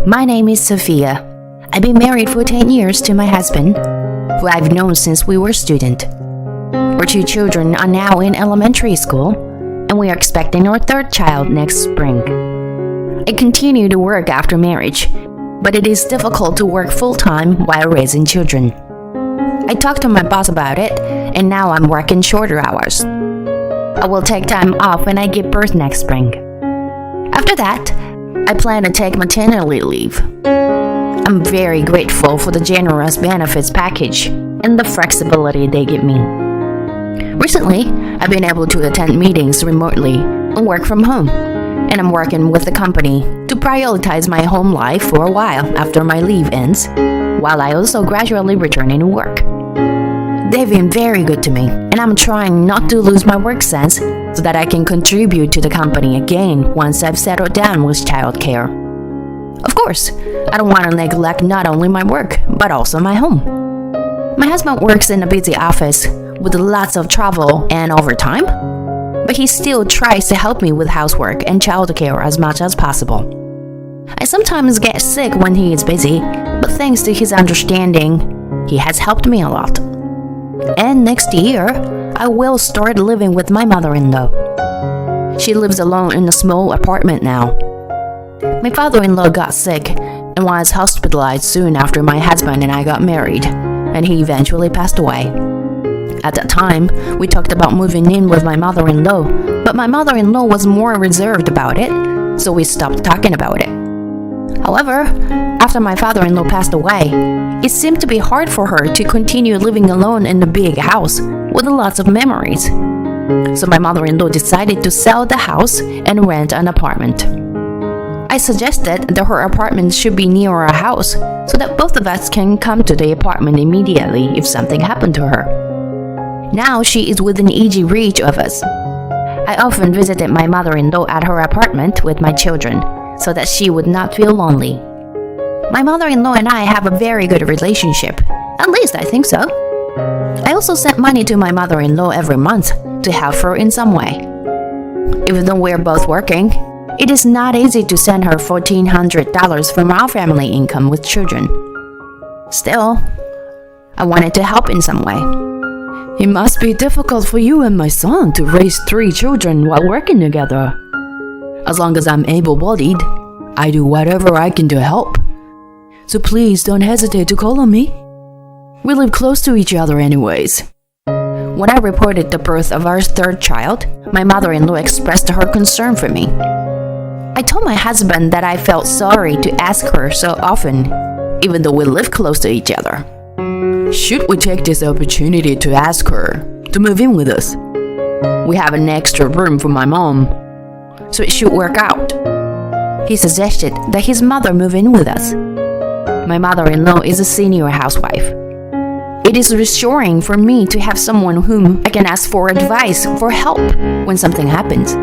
My name is Sophia. I've been married for 10 years to my husband, who I've known since we were students. Our two children are now in elementary school, and we are expecting our third child next spring. I continue to work after marriage, but it is difficult to work full-time while raising children. I talked to my boss about it, and now I'm working shorter hours. I will take time off when I give birth next spring. After that, I plan to take maternity leave. I'm very grateful for the generous benefits package and the flexibility they give me. Recently, I've been able to attend meetings remotely and work from home, and I'm working with the company to prioritize my home life for a while after my leave ends, while I also gradually returning to work. They've been very good to me, and I'm trying not to lose my work sense so that I can contribute to the company again once I've settled down with childcare. Of course, I don't want to neglect not only my work, but also my home. My husband works in a busy office with lots of travel and overtime, but he still tries to help me with housework and childcare as much as possible. I sometimes get sick when he is busy, but thanks to his understanding, he has helped me a lot. And next year, I will start living with my mother-in-law. She lives alone in a small apartment now. My father-in-law got sick and was hospitalized soon after my husband and I got married, and he eventually passed away. At that time, we talked about moving in with my mother-in-law, but my mother-in-law was more reserved about it, so we stopped talking about it. However, after my father-in-law passed away, it seemed to be hard for her to continue living alone in a big house with lots of memories. So my mother-in-law decided to sell the house and rent an apartment. I suggested that her apartment should be near our house so that both of us can come to the apartment immediately if something happened to her. Now she is within easy reach of us. I often visited my mother-in-law at her apartment with my children so that she would not feel lonely. My mother-in-law and I have a very good relationship. At least I think so. I also sent money to my mother-in-law every month to help her in some way. Even though we're both working, it is not easy to send her $1,400 from our family income with children. Still, I wanted to help in some way. It must be difficult for you and my son to raise 3 children while working together. As long as I'm able-bodied, I do whatever I can to help. So please don't hesitate to call on me. We live close to each other anyways. When I reported the birth of our third child, my mother-in-law expressed her concern for me. I told my husband that I felt sorry to ask her so often, even though we live close to each other. Should we take this opportunity to ask her to move in with us? We have an extra room for my mom, so it should work out. He suggested that his mother move in with us. My mother-in-law is a senior housewife. It is reassuring for me to have someone whom I can ask for advice, for help, when something happens.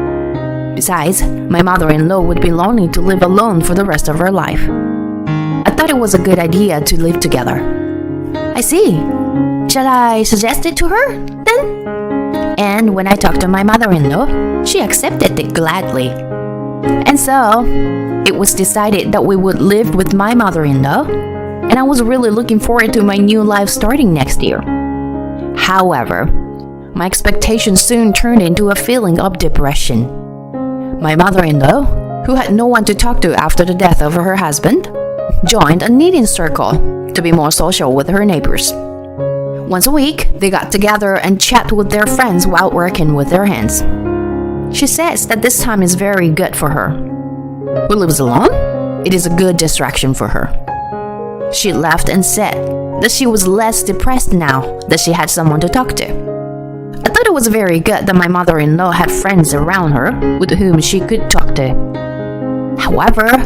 Besides, my mother-in-law would be lonely to live alone for the rest of her life. I thought it was a good idea to live together. I see. Shall I suggest it to her, then? And when I talked to my mother-in-law, she accepted it gladly. And so, it was decided that we would live with my mother-in-law, and I was really looking forward to my new life starting next year. However, my expectations soon turned into a feeling of depression. My mother-in-law, who had no one to talk to after the death of her husband, joined a knitting circle to be more social with her neighbors. Once a week, they got together and chat with their friends while working with their hands. She says that this time is very good for her. Who lives alone? It is a good distraction for her. She laughed and said that she was less depressed now that she had someone to talk to. I thought it was very good that my mother-in-law had friends around her with whom she could talk to. However,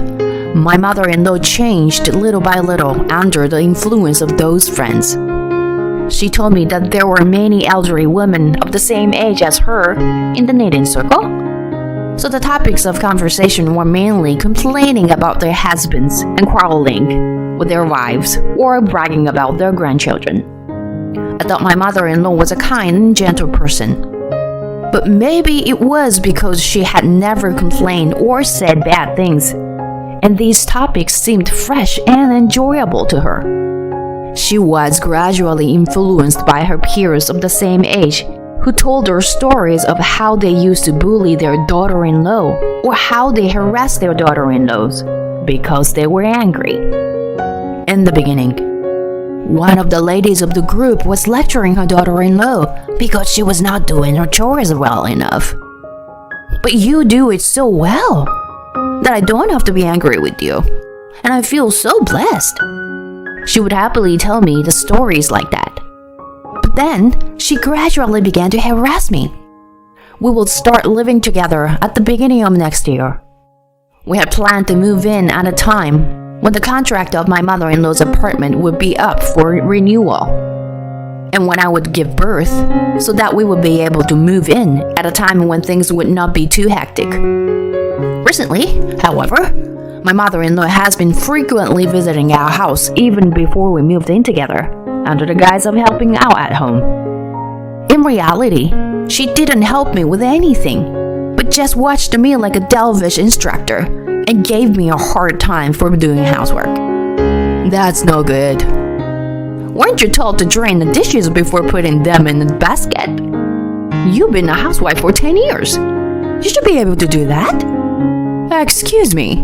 my mother-in-law changed little by little under the influence of those friends. She told me that there were many elderly women of the same age as her in the knitting circle. So the topics of conversation were mainly complaining about their husbands and quarreling with their wives or bragging about their grandchildren. I thought my mother-in-law was a kind and gentle person. But maybe it was because she had never complained or said bad things. and these topics seemed fresh and enjoyable to her. She was gradually influenced by her peers of the same age who told her stories of how they used to bully their daughter-in-law or how they harassed their daughter-in-laws because they were angry. In the beginning, one of the ladies of the group was lecturing her daughter-in-law because she was not doing her chores well enough. "But you do it so well that I don't have to be angry with you, and I feel so blessed." She would happily tell me the stories like that. But then, she gradually began to harass me. We would start living together at the beginning of next year. We had planned to move in at a time when the contract of my mother-in-law's apartment would be up for renewal, and when I would give birth, so that we would be able to move in at a time when things would not be too hectic. Recently, however, my mother-in-law has been frequently visiting our house even before we moved in together, under the guise of helping out at home. In reality, she didn't help me with anything, but just watched me like a Delvish instructor and gave me a hard time for doing housework. That's no good. Weren't you told to drain the dishes before putting them in the basket? You've been a housewife for 10 years. You should be able to do that. Excuse me.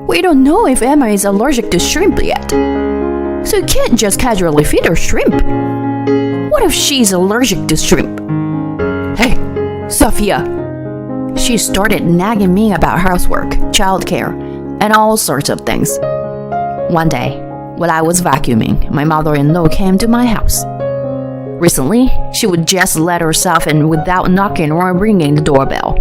We don't know if Emma is allergic to shrimp yet, so you can't just casually feed her shrimp. What if she's allergic to shrimp? Hey, Sophia. She started nagging me about housework, childcare, and all sorts of things. One day, while I was vacuuming, my mother-in-law came to my house. Recently, she would just let herself in without knocking or ringing the doorbell.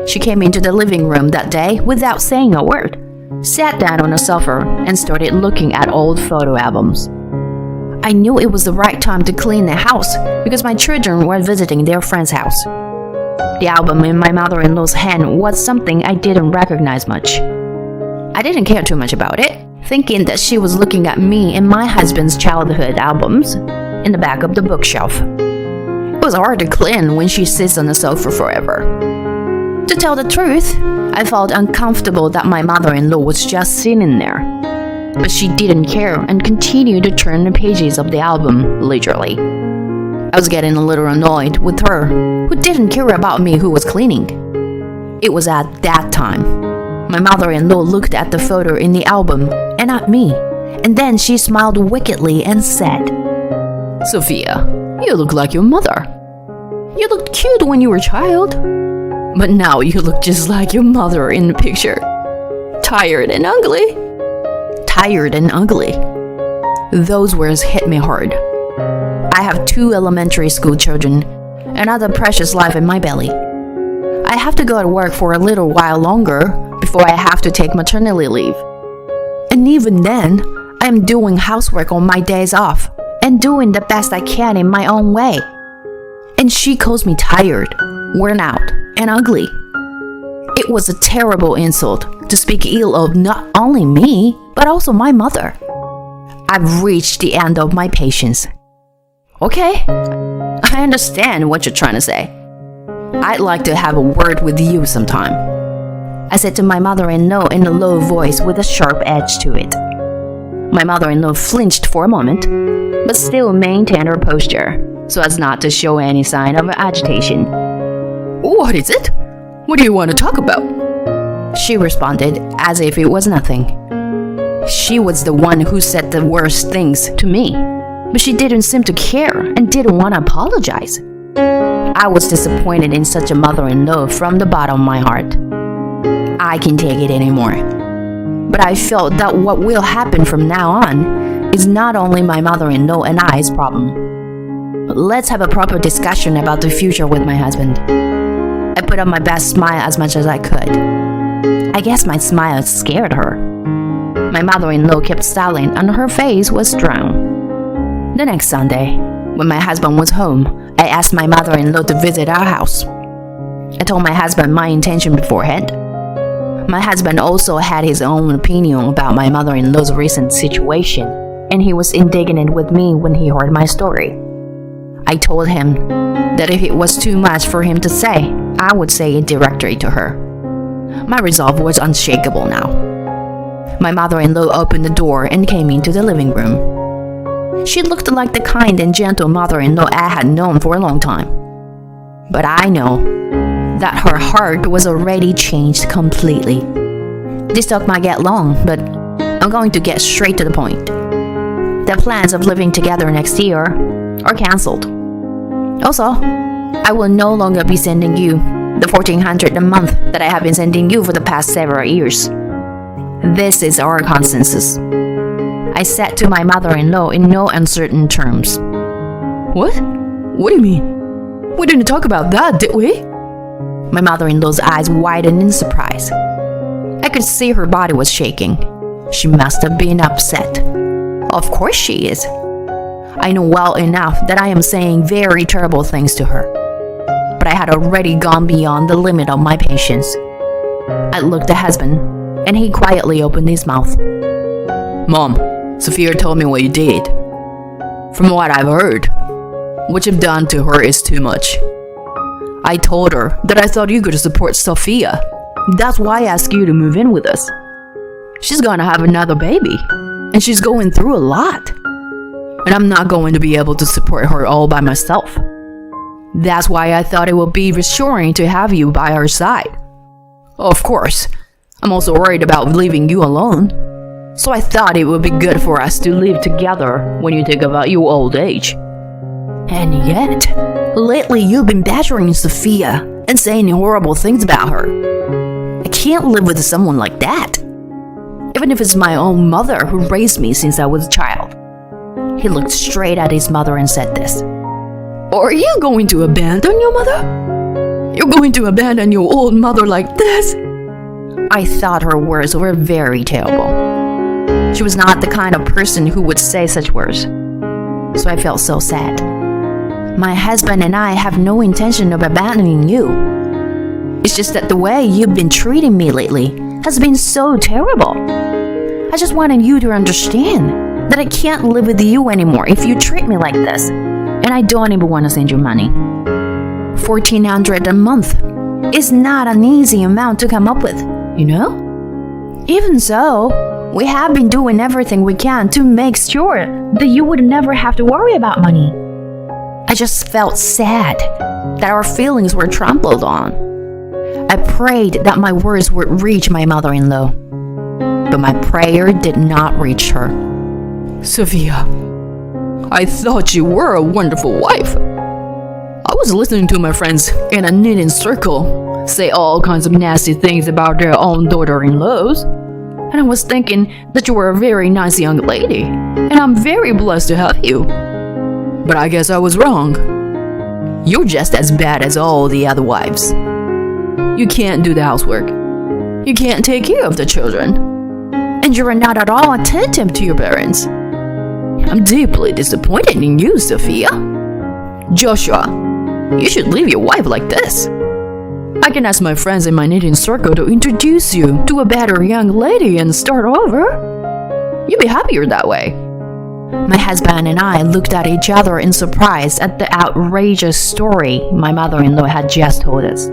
She came into the living room that day without saying a word, sat down on a sofa, and started looking at old photo albums. I knew it was the right time to clean the house because my children were visiting their friend's house. The album in my mother-in-law's hand was something I didn't recognize much. I didn't care too much about it, thinking that she was looking at me and my husband's childhood albums in the back of the bookshelf. It was hard to clean when she sits on the sofa forever. To tell the truth, I felt uncomfortable that my mother-in-law was just sitting there. But she didn't care and continued to turn the pages of the album leisurely. I was getting a little annoyed with her, who didn't care about me who was cleaning. It was at that time my mother-in-law looked at the photo in the album and at me, and then she smiled wickedly and said, "Sophia, you look like your mother. You looked cute when you were a child, but now you look just like your mother in the picture. Tired and ugly." Tired and ugly. Those words hit me hard. I have 2 elementary school children, another precious life in my belly. I have to go to work for a little while longer before I have to take maternity leave. And even then, I am doing housework on my days off and doing the best I can in my own way. And she calls me tired, worn out, and ugly. It was a terrible insult to speak ill of not only me, but also my mother. I've reached the end of my patience. Okay, I understand what you're trying to say. I'd like to have a word with you sometime, I said to my mother-in-law in a low voice with a sharp edge to it. My mother-in-law flinched for a moment, but still maintained her posture, so as not to show any sign of agitation. "What is it? What do you want to talk about?" she responded as if it was nothing. She was the one who said the worst things to me, but she didn't seem to care and didn't want to apologize. I was disappointed in such a mother-in-law from the bottom of my heart. I can't take it anymore. But I felt that what will happen from now on is not only my mother-in-law and I's problem. Let's have a proper discussion about the future with my husband. I put on my best smile as much as I could. I guess my smile scared her. My mother-in-law kept silent and her face was drawn. The next Sunday, when my husband was home, I asked my mother-in-law to visit our house. I told my husband my intention beforehand. My husband also had his own opinion about my mother-in-law's recent situation, and he was indignant with me when he heard my story. I told him that if it was too much for him to say, I would say it directly to her. My resolve was unshakable now. My mother-in-law opened the door and came into the living room. She looked like the kind and gentle mother-in-law I had known for a long time. But I know that her heart was already changed completely. This talk might get long, but I'm going to get straight to the point. The plans of living together next year are cancelled. Also, I will no longer be sending you the $1,400 a month that I have been sending you for the past several years. This is our consensus, I said to my mother-in-law in no uncertain terms. What? What do you mean? We didn't talk about that, did we? My mother-in-law's eyes widened in surprise. I could see her body was shaking. She must have been upset. Of course she is. I know well enough that I am saying very terrible things to her. But I had already gone beyond the limit of my patience. I looked at husband, and he quietly opened his mouth. Mom, Sophia told me what you did. From what I've heard, what you've done to her is too much. I told her that I thought you could support Sophia. That's why I asked you to move in with us. She's gonna have another baby, and she's going through a lot. And I'm not going to be able to support her all by myself. That's why I thought it would be reassuring to have you by our side. Of course, I'm also worried about leaving you alone. So I thought it would be good for us to live together when you think about your old age. And yet, lately you've been badgering Sophia and saying horrible things about her. I can't live with someone like that. Even if it's my own mother who raised me since I was a child. He looked straight at his mother and said this. Are you going to abandon your mother? You're going to abandon your old mother like this? I thought her words were very terrible. She was not the kind of person who would say such words. So I felt so sad. My husband and I have no intention of abandoning you. It's just that the way you've been treating me lately has been so terrible. I just wanted you to understand that I can't live with you anymore if you treat me like this. And I don't even want to send you money. $1,400 a month is not an easy amount to come up with, you know? Even so, we have been doing everything we can to make sure that you would never have to worry about money. I just felt sad that our feelings were trampled on. I prayed that my words would reach my mother-in-law, but my prayer did not reach her. Sophia, I thought you were a wonderful wife. I was listening to my friends in a knitting circle say all kinds of nasty things about their own daughter-in-laws, and I was thinking that you were a very nice young lady, and I'm very blessed to have you. But I guess I was wrong. You're just as bad as all the other wives. You can't do the housework. You can't take care of the children. And you're not at all attentive to your parents. I'm deeply disappointed in you, Sophia. Joshua, you should leave your wife like this. I can ask my friends in my knitting circle to introduce you to a better young lady and start over. You'd be happier that way. My husband and I looked at each other in surprise at the outrageous story my mother-in-law had just told us.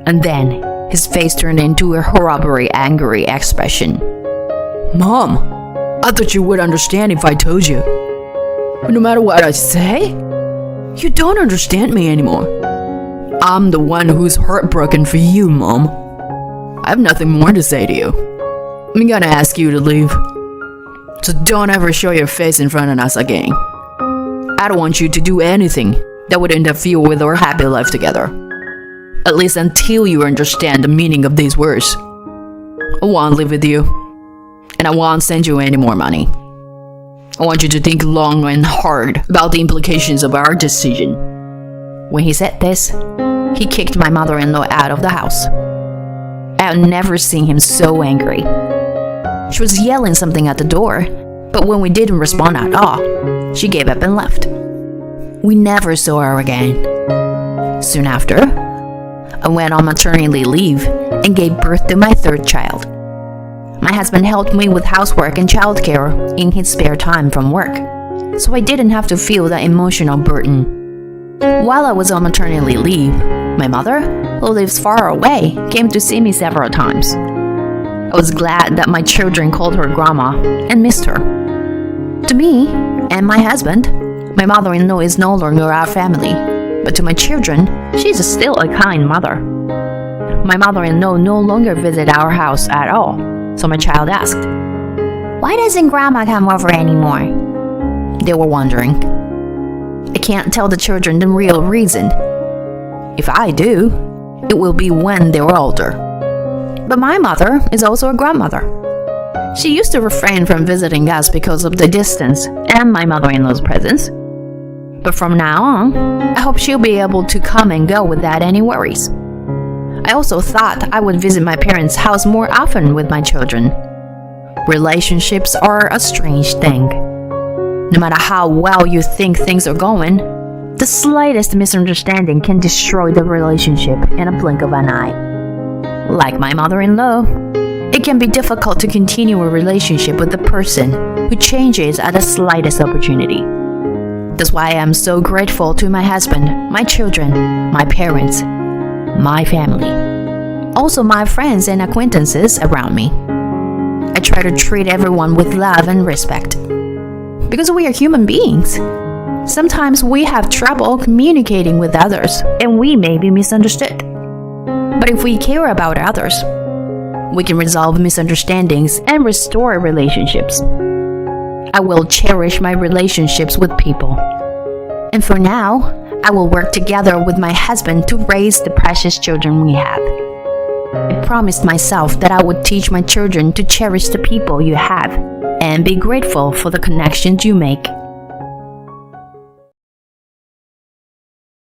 And then his face turned into a horribly angry expression. Mom, I thought you would understand if I told you. But no matter what I say, you don't understand me anymore. I'm the one who's heartbroken for you, Mom. I have nothing more to say to you. I'm gonna ask you to leave. So don't ever show your face in front of us again. I don't want you to do anything that would interfere with our happy life together. At least until you understand the meaning of these words. I won't live with you. And I won't send you any more money. I want you to think long and hard about the implications of our decision. When he said this, he kicked my mother-in-law out of the house. I had never seen him so angry. She was yelling something at the door, but when we didn't respond at all, she gave up and left. We never saw her again. Soon after, I went on maternity leave and gave birth to my third child. My husband helped me with housework and childcare in his spare time from work, so I didn't have to feel that emotional burden. While I was on maternity leave, my mother, who lives far away, came to see me several times. I was glad that my children called her grandma and missed her. To me and my husband, my mother-in-law is no longer our family, but to my children, she's still a kind mother. My mother-in-law no longer visits our house at all, so my child asked, "Why doesn't Grandma come over anymore?" They were wondering. I can't tell the children the real reason. If I do, it will be when they're older. But my mother is also a grandmother. She used to refrain from visiting us because of the distance and my mother-in-law's presence. But from now on, I hope she'll be able to come and go without any worries. I also thought I would visit my parents' house more often with my children. Relationships are a strange thing. No matter how well you think things are going, the slightest misunderstanding can destroy the relationship in a blink of an eye. Like my mother-in-law, it can be difficult to continue a relationship with a person who changes at the slightest opportunity. That's why I am so grateful to my husband, my children, my parents, my family, also my friends and acquaintances around me. I try to treat everyone with love and respect. Because we are human beings. Sometimes we have trouble communicating with others and we may be misunderstood. But if we care about others, we can resolve misunderstandings and restore relationships. I will cherish my relationships with people. And for now, I will work together with my husband to raise the precious children we have. I promised myself that I would teach my children to cherish the people you have and be grateful for the connections you make.